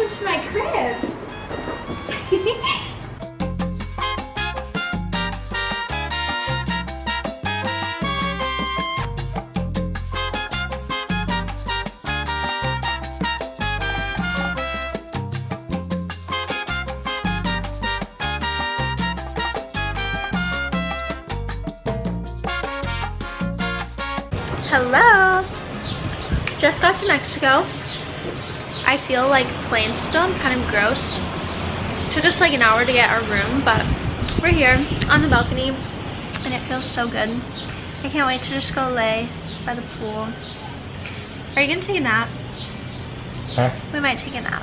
welcome to my crib. Hello. Just got to Mexico. I feel like plain still. I'm kind of gross. Took us like an hour to get our room, but we're here on the balcony and it feels so good. I can't wait to just go lay by the pool. Are you gonna take a nap? Huh? We might take a nap.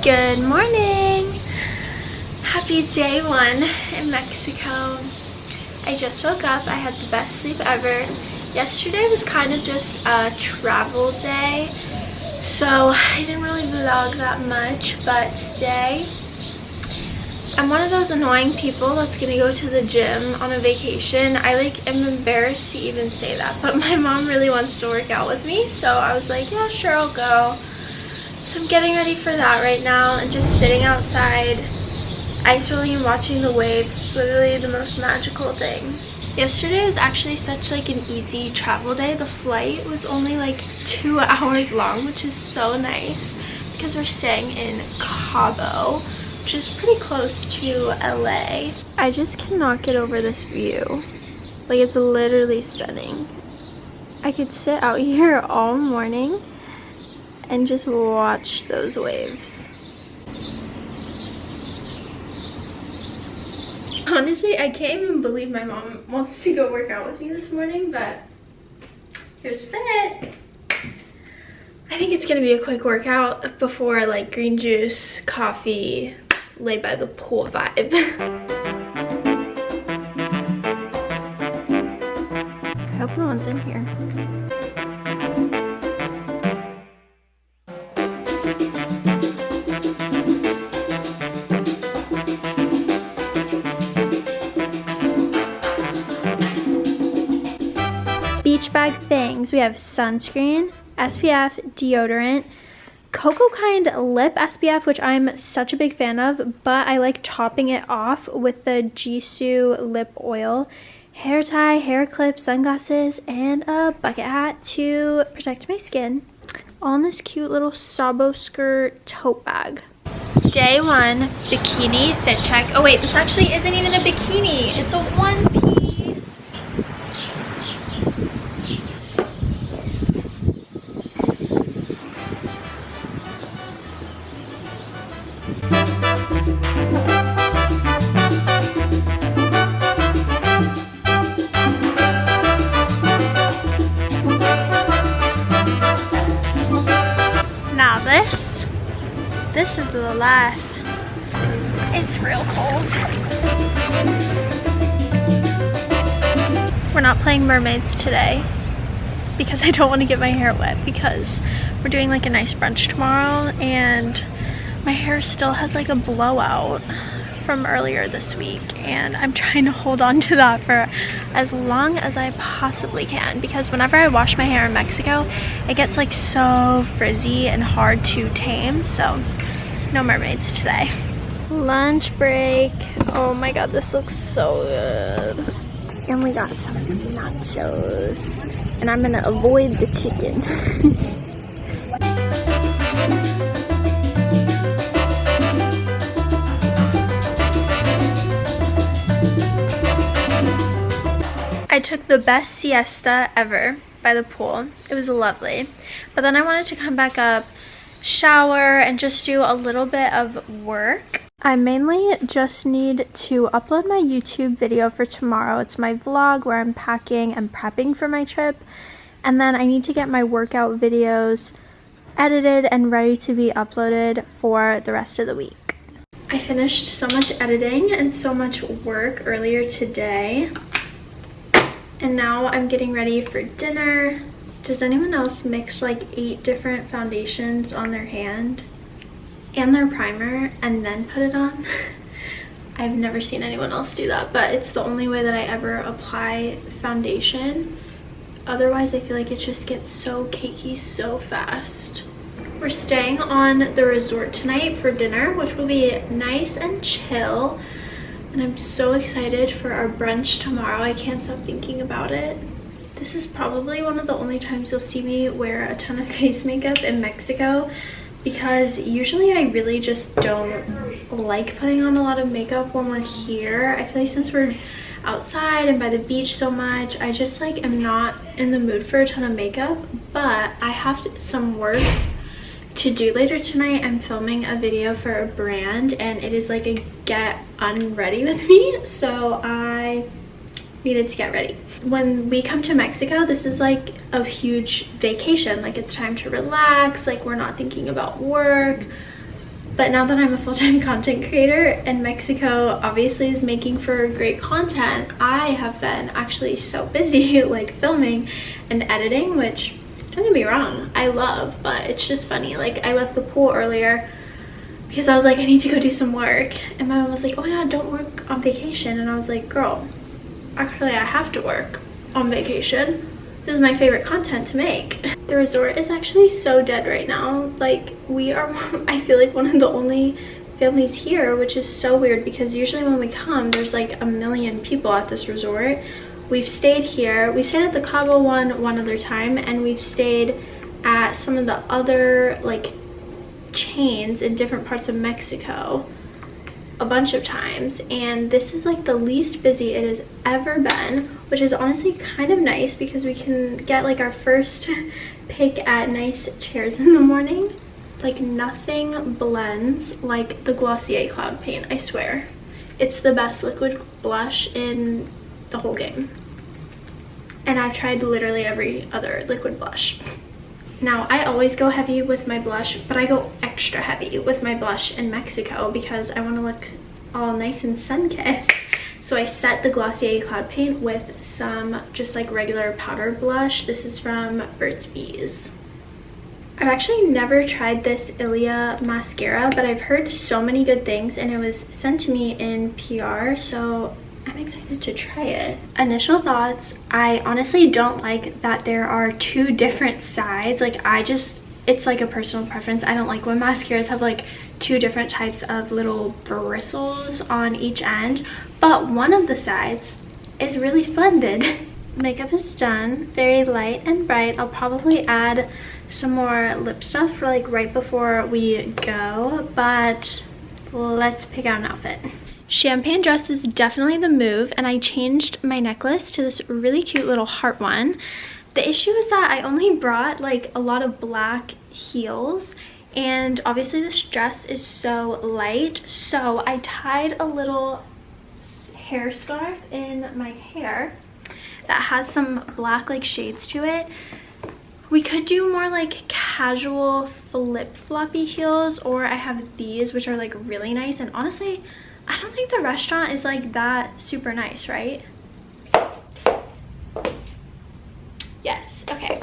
Good morning! Happy day one in Mexico. I just woke up. I had the best sleep ever. Yesterday was kind of just a travel day, so I didn't really vlog that much, but today I'm one of those annoying people that's gonna go to the gym on a vacation. I am embarrassed to even say that, but my mom really wants to work out with me, so I was like, yeah, sure, I'll go. So I'm getting ready for that right now and just sitting outside, ice rolling and watching the waves. It's literally the most magical thing. Yesterday was actually such like an easy travel day. The flight was only like 2 hours long, which is so nice because we're staying in Cabo, which is pretty close to LA. I just cannot get over this view. Like, it's literally stunning. I could sit out here all morning and just watch those waves. Honestly, I can't even believe my mom wants to go work out with me this morning, but here's fit. I think it's gonna be a quick workout before like green juice, coffee, lay by the pool vibe. I hope no one's in here. Beach bag things. We have sunscreen, SPF, deodorant, Cocoa Kind lip SPF, which I'm such a big fan of, but I like topping it off with the Jisoo lip oil, hair tie, hair clip, sunglasses, and a bucket hat to protect my skin. All in this cute little sabo skirt tote bag. Day one, bikini fit check. Oh wait, this actually isn't even a bikini. It's a one piece. Now this is the life. It's real cold. We're not playing mermaids today because I don't want to get my hair wet, because we're doing like a nice brunch tomorrow and my hair still has like a blowout from earlier this week, and I'm trying to hold on to that for as long as I possibly can, because whenever I wash my hair in Mexico, it gets like so frizzy and hard to tame. So no mermaids today. Lunch break. Oh my god, this looks so good. And we got some nachos. and I'm gonna avoid the chicken. I took the best siesta ever by the pool. It was lovely. But then I wanted to come back up, shower, and just do a little bit of work. I mainly just need to upload my YouTube video for tomorrow. It's my vlog where I'm packing and prepping for my trip. And then I need to get my workout videos edited and ready to be uploaded for the rest of the week. I finished so much editing and so much work earlier today. And now I'm getting ready for dinner. Does anyone else mix like 8 different foundations on their hand and their primer and then put it on? I've never seen anyone else do that, but it's the only way that I ever apply foundation. Otherwise, I feel like it just gets so cakey so fast. We're staying on the resort tonight for dinner, which will be nice and chill. And I'm so excited for our brunch tomorrow. I can't stop thinking about it. This is probably one of the only times you'll see me wear a ton of face makeup in Mexico, because usually I really just don't like putting on a lot of makeup when we're here. I feel like since we're outside and by the beach so much, I just like am not in the mood for a ton of makeup. But I have some work to do later tonight. I'm filming a video for a brand and it is like a get unready with me, so I needed to get ready. When we come to Mexico, this is like a huge vacation. Like, it's time to relax, like we're not thinking about work. But now that I'm a full-time content creator and Mexico obviously is making for great content, I have been actually so busy like filming and editing, which, don't get me wrong, I love, but it's just funny. Like, I left the pool earlier because I was like, I need to go do some work. And my mom was like, oh yeah, don't work on vacation. And I was like, girl, actually I have to work on vacation. This is my favorite content to make. The resort is actually so dead right now. Like, we are, I feel like, one of the only families here, which is so weird because usually when we come, there's like a million people at this resort. We've stayed here. We stayed at the Cabo one other time, and we've stayed at some of the other like chains in different parts of Mexico a bunch of times, and this is like the least busy it has ever been, which is honestly kind of nice because we can get like our first pick at nice chairs in the morning. Like, nothing blends like the Glossier Cloud Paint, I swear. It's the best liquid blush in the whole game. And I've tried literally every other liquid blush. Now, I always go heavy with my blush, but I go extra heavy with my blush in Mexico because I want to look all nice and sun-kissed. So I set the Glossier Cloud Paint with some just like regular powder blush. This is from Burt's Bees. I've actually never tried this Ilia mascara, but I've heard so many good things, and it was sent to me in PR, so I'm excited to try it. Initial thoughts, I honestly don't like that there are 2 different sides. Like, it's like a personal preference. I don't like when mascaras have like 2 different types of little bristles on each end, but one of the sides is really splendid. Makeup is done, very light and bright. I'll probably add some more lip stuff for like right before we go, but let's pick out an outfit. Champagne dress is definitely the move, and I changed my necklace to this really cute little heart one. The issue is that I only brought like a lot of black heels, and obviously this dress is so light, so I tied a little hair scarf in my hair that has some black like shades to it. We could do more like casual flip-floppy heels, or I have these which are like really nice, and honestly I don't think the restaurant is like that super nice, right? Yes, okay.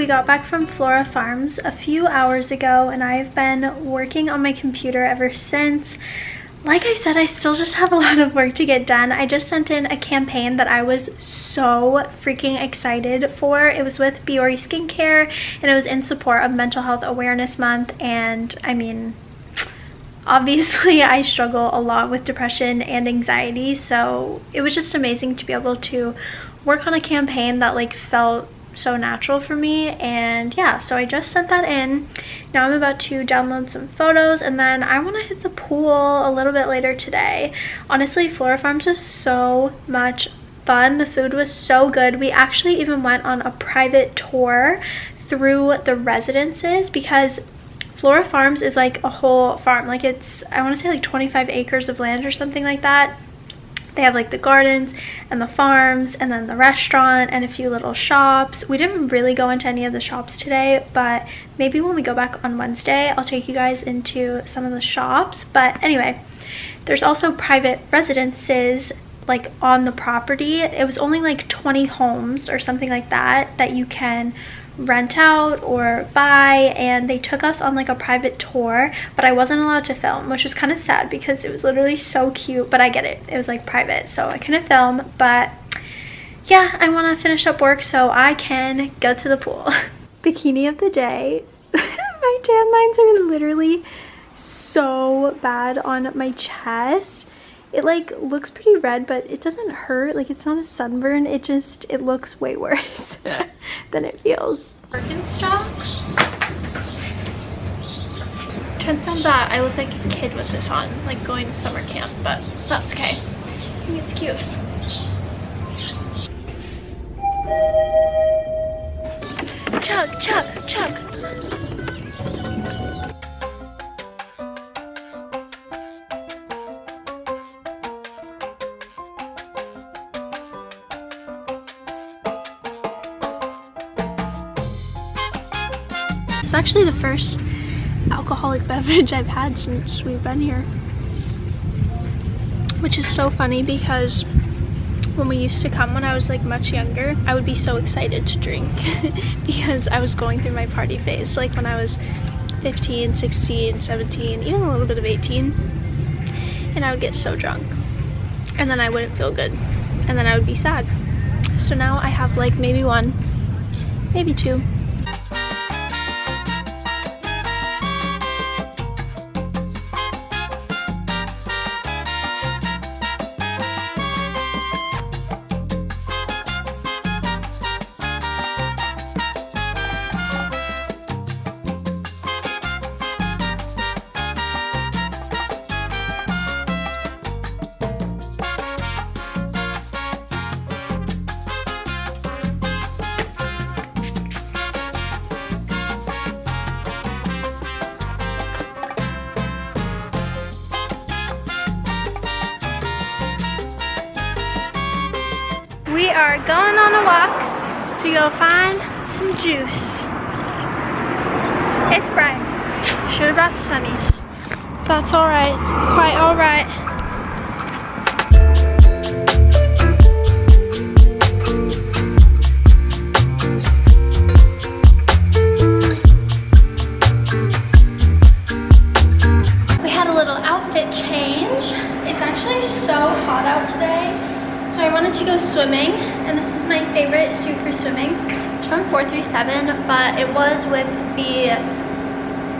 we got back from Flora Farms a few hours ago and I've been working on my computer ever since. Like I said, I still just have a lot of work to get done. I just sent in a campaign that I was so freaking excited for. It was with Biore Skincare and it was in support of Mental Health Awareness Month. And I mean, obviously I struggle a lot with depression and anxiety, so it was just amazing to be able to work on a campaign that like felt so natural for me. And yeah, so I just sent that in. Now I'm about to download some photos and then I want to hit the pool a little bit later today. Honestly, Flora Farms was so much fun. The food was so good. We actually even went on a private tour through the residences because Flora Farms is like a whole farm. Like it's, I want to say like 25 acres of land or something like that. They have like the gardens and the farms and then the restaurant and a few little shops. We didn't really go into any of the shops today, but maybe when we go back on Wednesday, I'll take you guys into some of the shops. But anyway, there's also private residences like on the property. It was only like 20 homes or something like that that you can rent out or buy, and they took us on like a private tour, but I wasn't allowed to film, which was kind of sad because it was literally so cute. But I get it, it was like private, so I couldn't film. But yeah, I want to finish up work so I can go to the pool. Bikini of the day. My tan lines are literally so bad on my chest. It like looks pretty red, but it doesn't hurt. Like it's not a sunburn, it looks way worse than it feels. Birkenstocks. Turns out that I look like a kid with this on, like going to summer camp, but that's okay. I think it's cute. Chug, chug, chug. It's actually the first alcoholic beverage I've had since we've been here, which is so funny because when we used to come when I was like much younger, I would be so excited to drink because I was going through my party phase, like when I was 15, 16, 17, even a little bit of 18, and I would get so drunk and then I wouldn't feel good and then I would be sad. So now I have like maybe one, maybe two. We are going on a walk to go find some juice. It's bright. Should have brought the sunnies. That's alright. Quite alright. We had a little outfit change. It's actually so hot out today. So I wanted to go swimming, and this is my favorite suit for swimming. It's from 437, but it was with the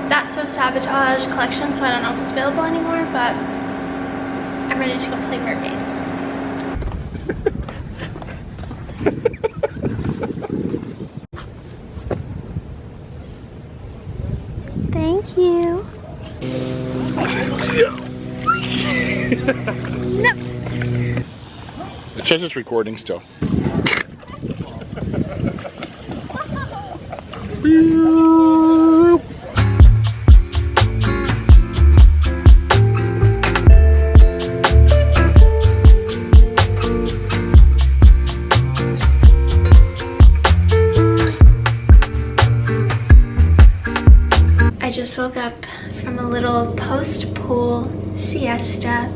That's So Sabotage collection, so I don't know if it's available anymore, but I'm ready to go play mermaids. Thank you. No. It says it's recording still. I just woke up from a little post-pool siesta.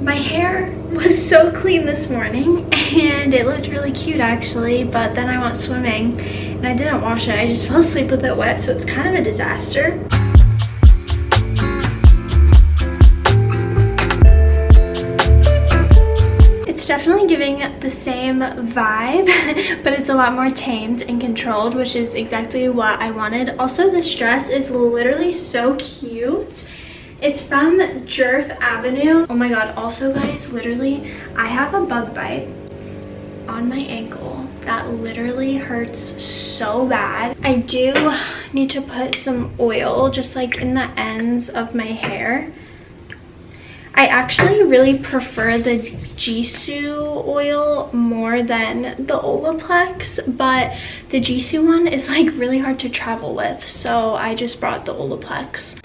My hair was so clean this morning and it looked really cute actually, but then I went swimming and I didn't wash it. I just fell asleep with it wet, so it's kind of a disaster. It's definitely giving the same vibe, but it's a lot more tamed and controlled, which is exactly what I wanted. Also, this dress is literally so cute. It's from Jerf Avenue. Oh my god, also guys, literally, I have a bug bite on my ankle that literally hurts so bad. I do need to put some oil just like in the ends of my hair. I actually really prefer the Jisoo oil more than the Olaplex, but the Jisoo one is like really hard to travel with, so I just brought the Olaplex.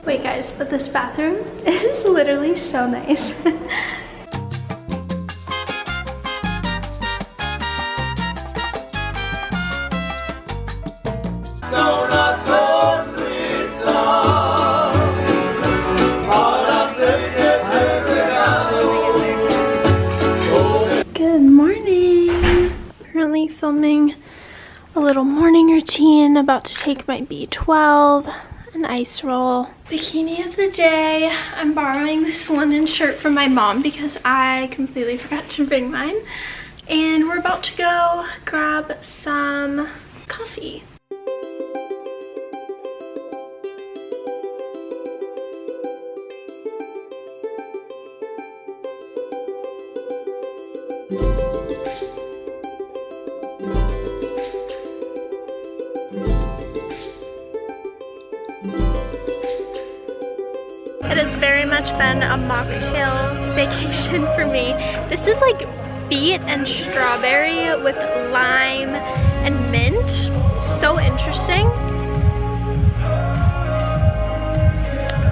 Wait guys, but this bathroom is literally so nice. Good morning. Currently filming a little morning routine, about to take my B12. An ice roll. Bikini of the day. I'm borrowing this linen shirt from my mom because I completely forgot to bring mine. And we're about to go grab some coffee. It has very much been a mocktail vacation for me. This is like beet and strawberry with lime and mint. So interesting.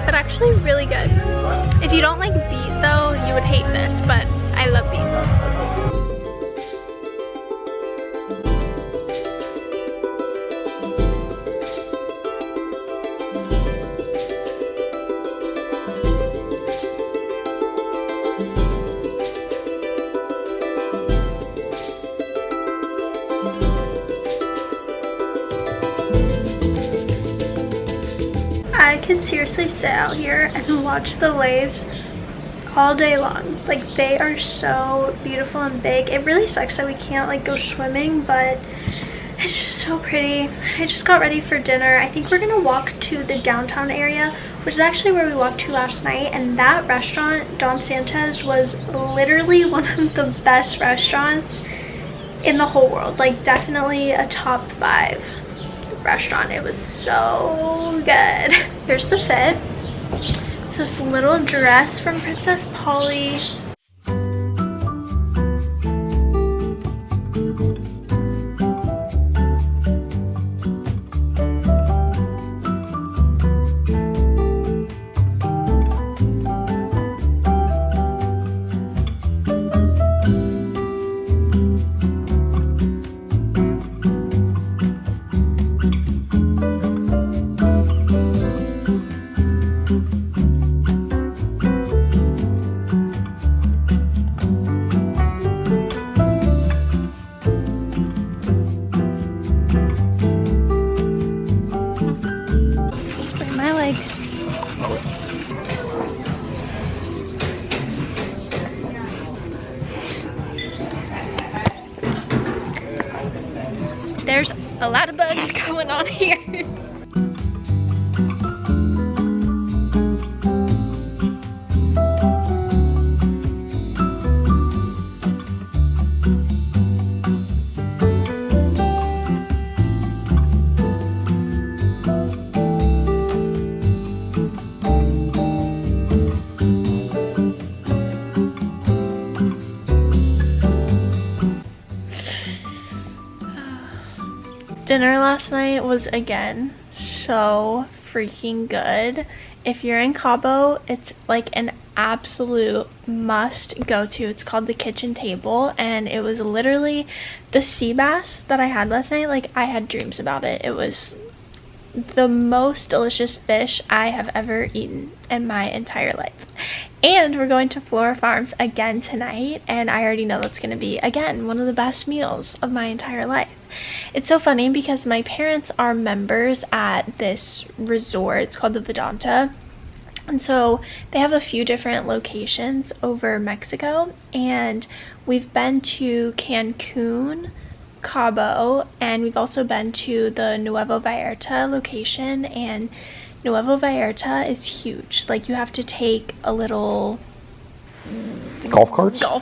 But actually really good. If you don't like beet though, you would hate this, but I love beet. I could seriously sit out here and watch the waves all day long. Like, they are so beautiful and big. It really sucks that we can't like go swimming, but it's just so pretty. I just got ready for dinner. I think we're gonna walk to the downtown area, which is actually where we walked to last night, and that restaurant, Don Santa's, was literally one of the best restaurants in the whole world. Like, definitely a top 5 restaurant. It was so good. Here's the fit. It's this little dress from Princess Polly. There's a lot of bugs going on here. Dinner last night was again so freaking good. If you're in Cabo, it's like an absolute must go to. It's called the Kitchen Table, and it was literally the sea bass that I had last night. Like, I had dreams about it. It was the most delicious fish I have ever eaten in my entire life. And we're going to Flora Farms again tonight, and I already know that's going to be, again, one of the best meals of my entire life. It's so funny because my parents are members at this resort. It's called the Vedanta. And so they have a few different locations over Mexico, and we've been to Cancun, Cabo, and we've also been to the Nuevo Vallarta location, and Nuevo Vallarta is huge. Like, you have to take a little golf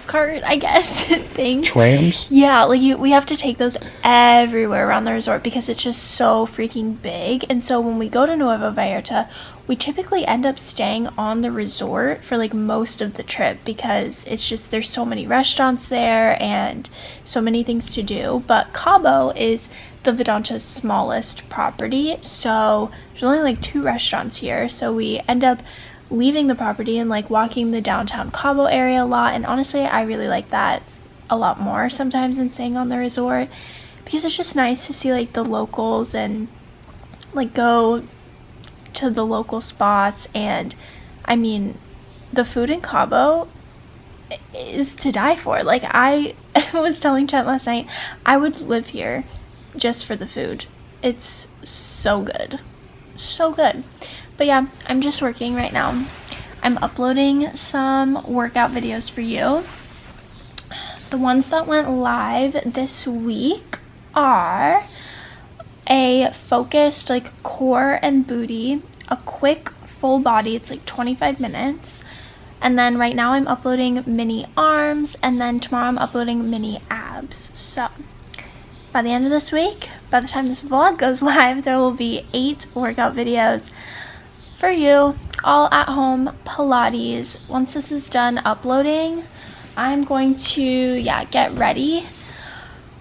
cart, I guess, thing. Trams? Yeah, like we have to take those everywhere around the resort because it's just so freaking big. And so when we go to Nuevo Vallarta, we typically end up staying on the resort for like most of the trip because it's just, there's so many restaurants there and so many things to do. But Cabo is the Vedanta's smallest property, so there's only like 2 restaurants here. So we end up leaving the property and like walking the downtown Cabo area a lot, and honestly I really like that a lot more sometimes than staying on the resort because it's just nice to see like the locals and like go to the local spots. And I mean, the food in Cabo is to die for. Like, I was telling Trent last night, I would live here just for the food. It's so good, so good. But yeah, I'm just working right now. I'm uploading some workout videos for you. The ones that went live this week are a focused like core and booty, a quick full body, it's like 25 minutes. And then right now I'm uploading mini arms, and then tomorrow I'm uploading mini abs. So by the end of this week, by the time this vlog goes live, there will be 8 workout videos for you, all at home Pilates. Once this is done uploading, I'm going to, yeah, get ready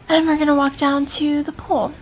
and we're gonna walk down to the pool.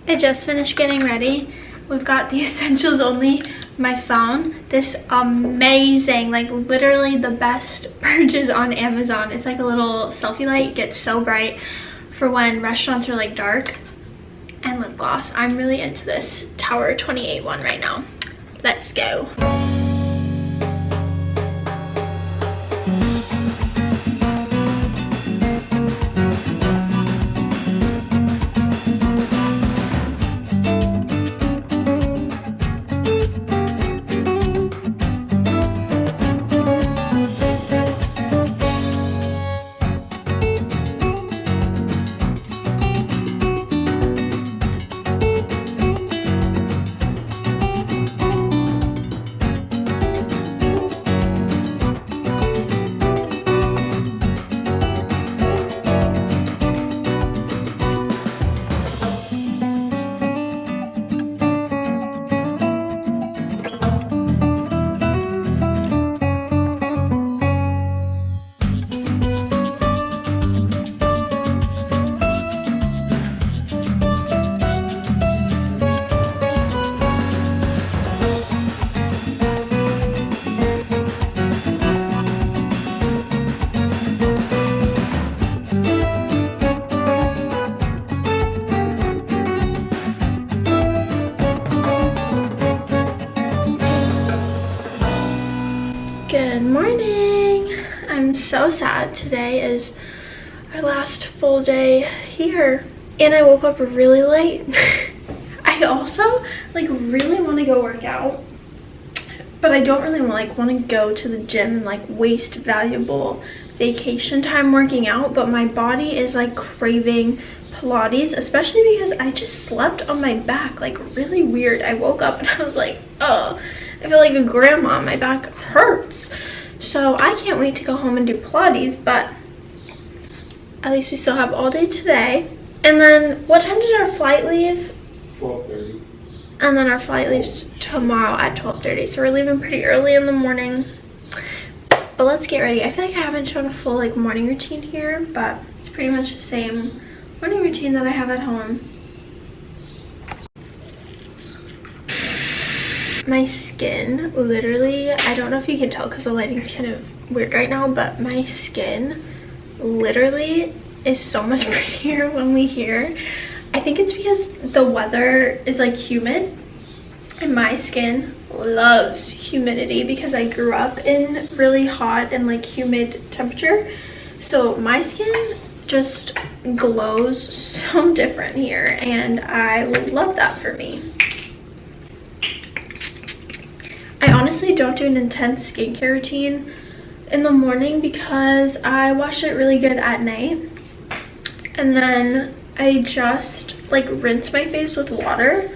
I just finished getting ready. We've got the essentials only, my phone, this amazing, like literally the best purchase on Amazon. It's like a little selfie light, gets so bright for when restaurants are like dark, and lip gloss. I'm really into this Tower 28 one right now. Let's go. Good morning. I'm so sad. Today is our last full day here and I woke up really late. I also like really want to go work out, but I don't really want to go to the gym and like waste valuable vacation time working out. But my body is like craving Pilates, especially because I just slept on my back like really weird. I woke up and I was like, oh, I feel like a grandma. My back hurts. So I can't wait to go home and do Pilates, but at least we still have all day today. And then what time does our flight leave? 12:30. And then our flight leaves tomorrow at 12:30. So we're leaving pretty early in the morning. But let's get ready. I feel like I haven't shown a full like morning routine here, but it's pretty much the same morning routine that I have at home. My skin, literally, I don't know if you can tell because the lighting's kind of weird right now, but my skin literally is so much prettier when we here. I think it's because the weather is like humid, and my skin loves humidity because I grew up in really hot and like humid temperature. So my skin just glows so different here, and I love that for me. I honestly don't do an intense skincare routine in the morning because I wash it really good at night, and then I just like rinse my face with water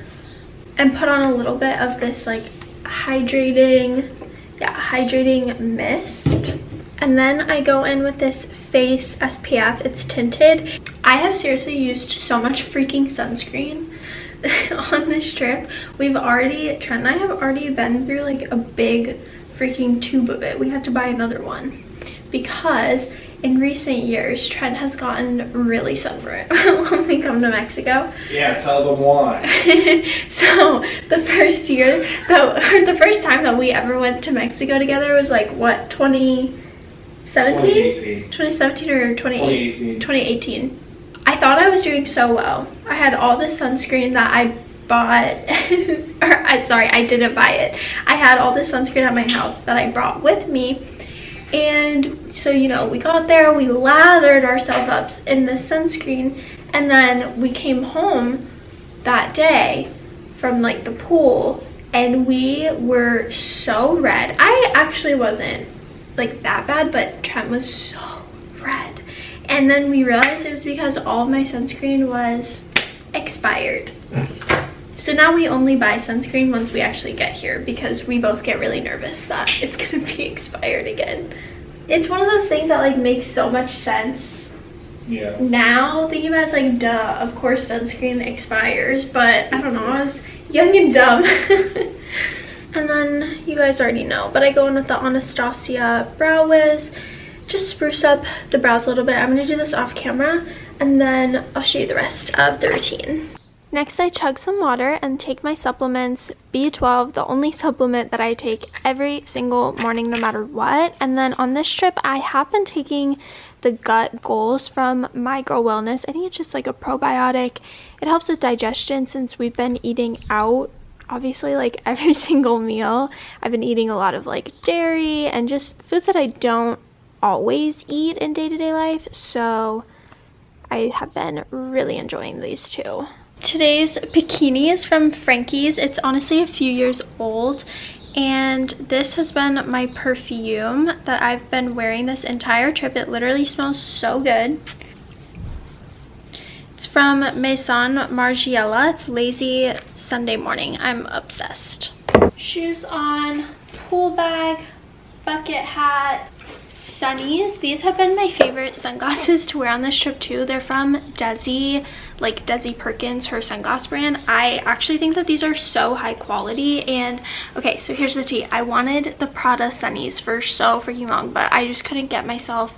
and put on a little bit of this like hydrating mist, and then I go in with this face SPF. It's tinted. I have seriously used so much freaking sunscreen on this trip. Trent and I have already been through like a big freaking tube of it. We had to buy another one because in recent years Trent has gotten really sunburned when we come to Mexico. Yeah, tell them why. So the first time that we ever went to Mexico together was like what, 2017 or 2018. I thought I was doing so well. I had all this sunscreen that I bought I didn't buy it. I had all this sunscreen at my house that I brought with me. And so, you know, we got there, we lathered ourselves up in the sunscreen, and then we came home that day from like the pool, and we were so red. I actually wasn't like that bad, but Trent was so red. And then we realized it was because all of my sunscreen was expired. So now we only buy sunscreen once we actually get here because we both get really nervous that it's gonna be expired again. It's one of those things that like makes so much sense. Yeah. Now thinking about it's like, duh, of course sunscreen expires, but I don't know, I was young and dumb. And then you guys already know, but I go in with the Anastasia Brow Wiz, just spruce up the brows a little bit. I'm gonna do this off camera and then I'll show you the rest of the routine. Next, I chug some water and take my supplements, B12, the only supplement that I take every single morning no matter what. And then on this trip, I have been taking the Gut Goals from My Girl Wellness. I think it's just like a probiotic. It helps with digestion since we've been eating out, obviously, like every single meal. I've been eating a lot of like dairy and just foods that I don't always eat in day-to-day life. So I have been really enjoying these two. Today's bikini is from Frankie's. It's honestly a few years old, and this has been my perfume that I've been wearing this entire trip. It literally smells so good. It's from Maison Margiela. It's Lazy Sunday Morning. I'm obsessed. Shoes on, pool bag, bucket hat, sunnies. These have been my favorite sunglasses to wear on this trip too. They're from Desi, like Desi Perkins, her sunglass brand. I actually think that these are so high quality. And okay, so here's the tea. I wanted the Prada sunnies for so freaking long, but I just couldn't get myself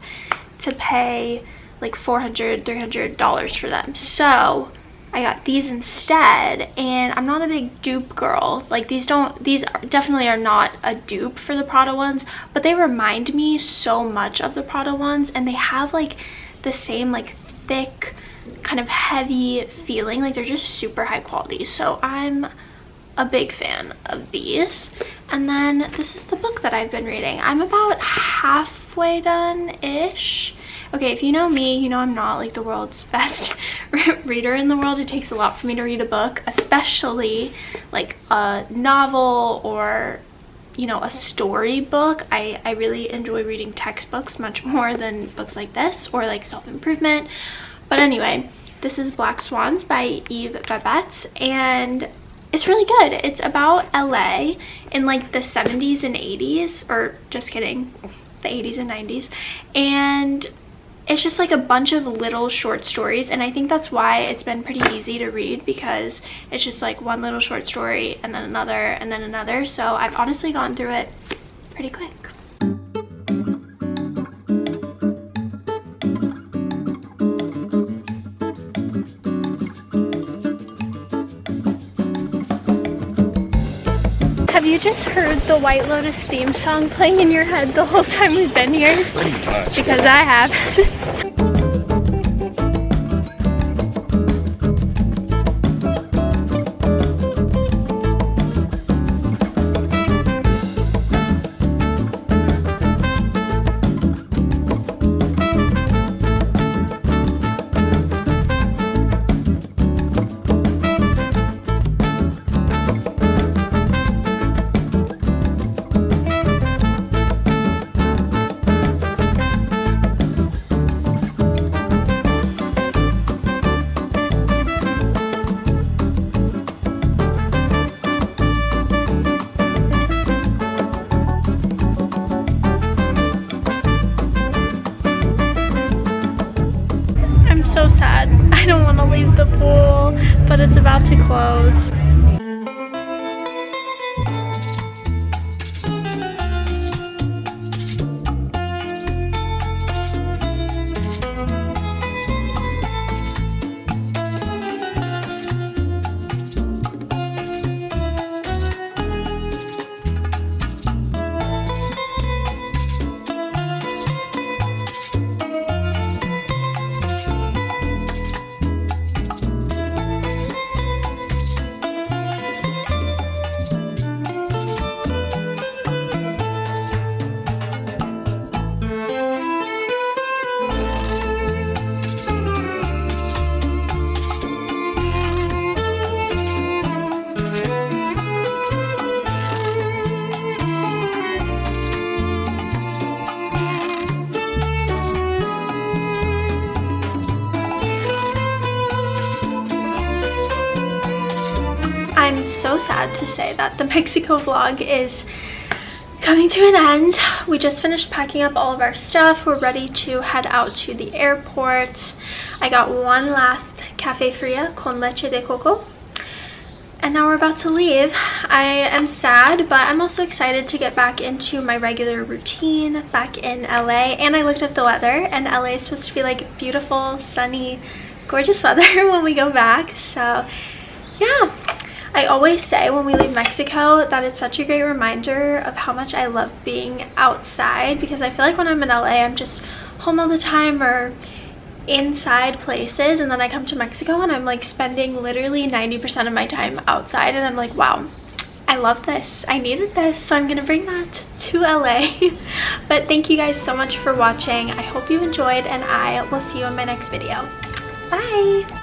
to pay like $400, $300 for them. So I got these instead, and I'm not a big dupe girl. Like these definitely are not a dupe for the Prada ones, but they remind me so much of the Prada ones, and they have like the same like thick kind of heavy feeling. Like they're just super high quality. So I'm a big fan of these. And then this is the book that I've been reading. I'm about halfway done-ish. Okay, if you know me, you know I'm not like the world's best reader in the world. It takes a lot for me to read a book, especially like a novel or, you know, a story book. I really enjoy reading textbooks much more than books like this or like self-improvement. But anyway, this is Black Swans by Eve Babette, and it's really good. It's about LA in like the 70s and 80s, or just kidding, the 80s and 90s. And it's just like a bunch of little short stories, and I think that's why it's been pretty easy to read, because it's just like one little short story and then another and then another. So I've honestly gone through it pretty quick. Have you just heard the White Lotus theme song playing in your head the whole time we've been here? Pretty much. Because I have. So sad. I don't want to leave the pool, but it's about to close. I'm so sad to say that the Mexico vlog is coming to an end. We just finished packing up all of our stuff. We're ready to head out to the airport. I got one last cafe fria con leche de coco, and now we're about to leave. I am sad, but I'm also excited to get back into my regular routine back in LA. And I looked up the weather, and LA is supposed to be like beautiful, sunny, gorgeous weather when we go back. So yeah, I always say when we leave Mexico that it's such a great reminder of how much I love being outside, because I feel like when I'm in LA, I'm just home all the time or inside places, and then I come to Mexico and I'm like spending literally 90% of my time outside, and I'm like, wow, I love this. I needed this, so I'm gonna bring that to LA. But thank you guys so much for watching. I hope you enjoyed, and I will see you in my next video. Bye!